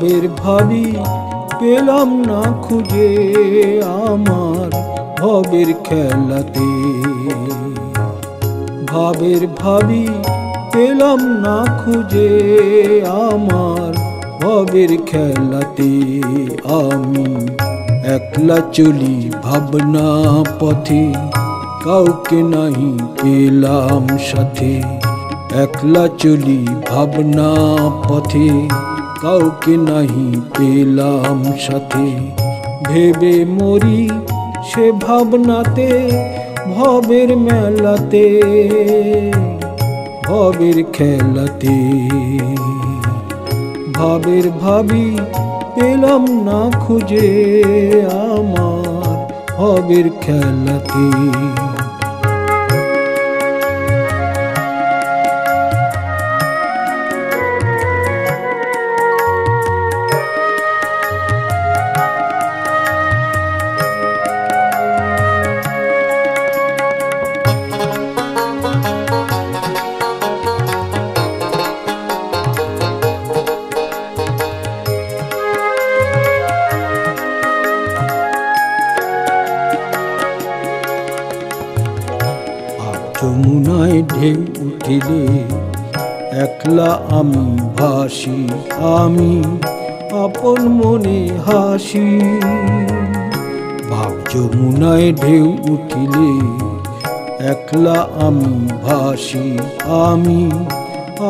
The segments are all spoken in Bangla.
ভাবের ভাবি পেলাম না খুঁজে আমার ভবের খেলাতে। ভাবের ভাবি পেলাম না খুঁজে আমার ভবের খেলাতে। আমি একলা চলি ভাবনা পথে, কাউকে নাহি পেলাম সাথে। একলা চলি ভাবনা পথে, কাউকে নাহি পেলাম সাথে। ভেবে মরি সে ভাবনাতে ভবের মেলাতে, ভবের খেলাতে। ভাবের ভাবি পেলাম না খুঁজে আমার ভবের খেলাতে। যমুনায় ঢেউ উঠিলে একলা আমি ভাসি, আমি আপন মনে হাসি। ভাব যমুনায় ঢেউ উঠিলে একলা আমি ভাসি, আমি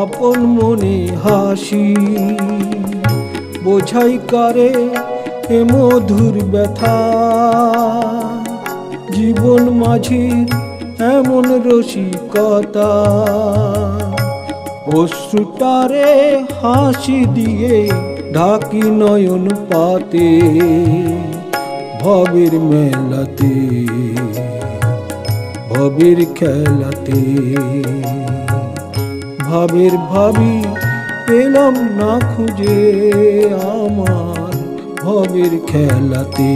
আপন মনে হাসি। বোঝাই কারে এ মধুর ব্যথা, জীবন মাঝির এমন রসিকতা। অশ্রুটারে হাসি দিয়ে ঢাকি নয়ন পাতে, ভবের মেলাতে, ভবের খেলাতে। ভাবের ভাবি পেলাম না খুঁজে আমার ভবের খেলাতে।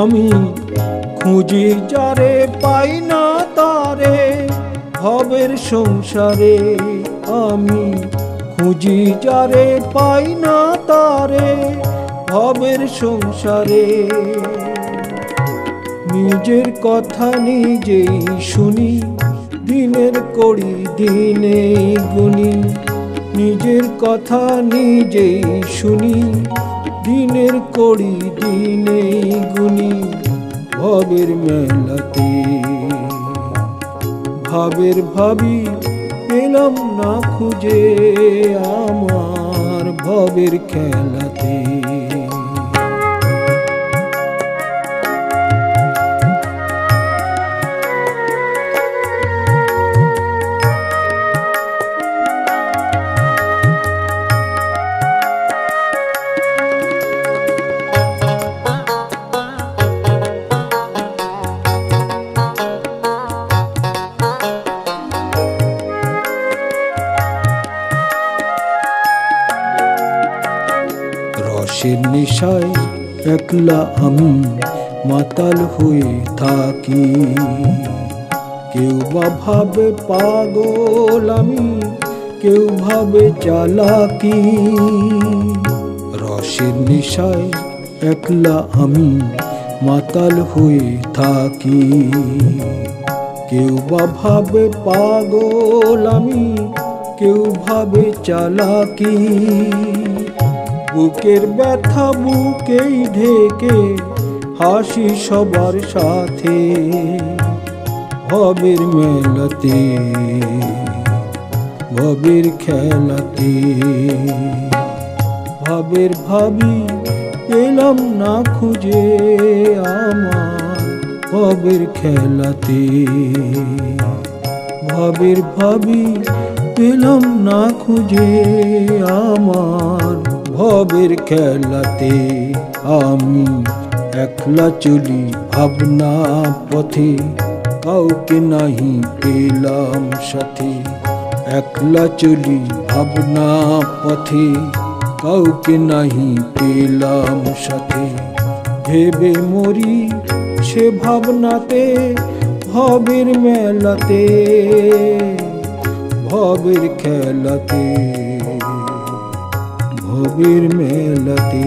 আমি খুঁজি যারে পাই না তারে ভবের সংসারে। আমি খুঁজি যারে পাই না তারে ভবের সংসারে। নিজের কথা নিজেই শুনি, দিনের কড়ি দিনে গুনি। নিজের কথা নিজেই শুনি, দিনের কড়ি দিনে গুনি। ভবের মেলাতে ভাবের ভাবি পেলাম না খুঁজে আমার ভবের খেলাতে। রসের নেশায় একলা আমি মাতাল হয়ে থাকি। কেউ বা ভাবে পাগল আমি, কেউ ভাবে চালাকি। রসের নেশায় একলা আমি মাতাল হয়ে থাকি। কেউ বা ভাবে পাগল আমি, কেউ ভাবে চালাকি। বুকের ব্যথা বুকেই ঢেকে হাসি সবার সাথে, ভবের মেলাতে, ভবের খেলাতে। ভাবের ভাবি পেলাম না খুঁজে আমার ভবের খেলাতে। ভাবের ভাবি পেলাম না খুঁজে আমার ভবের খেলাতে। আমি একলা চলি ভাবনা পথে, কাউকে নাহি পেলাম সাথে। একলা চলি ভাবনা পথে, কাউকে নাহি পেলাম সাথে। ভেবে মরি সে ভাবনাতে, ভবের মেলাতে, ভবের খেলাতে, ভবের মেলাতে।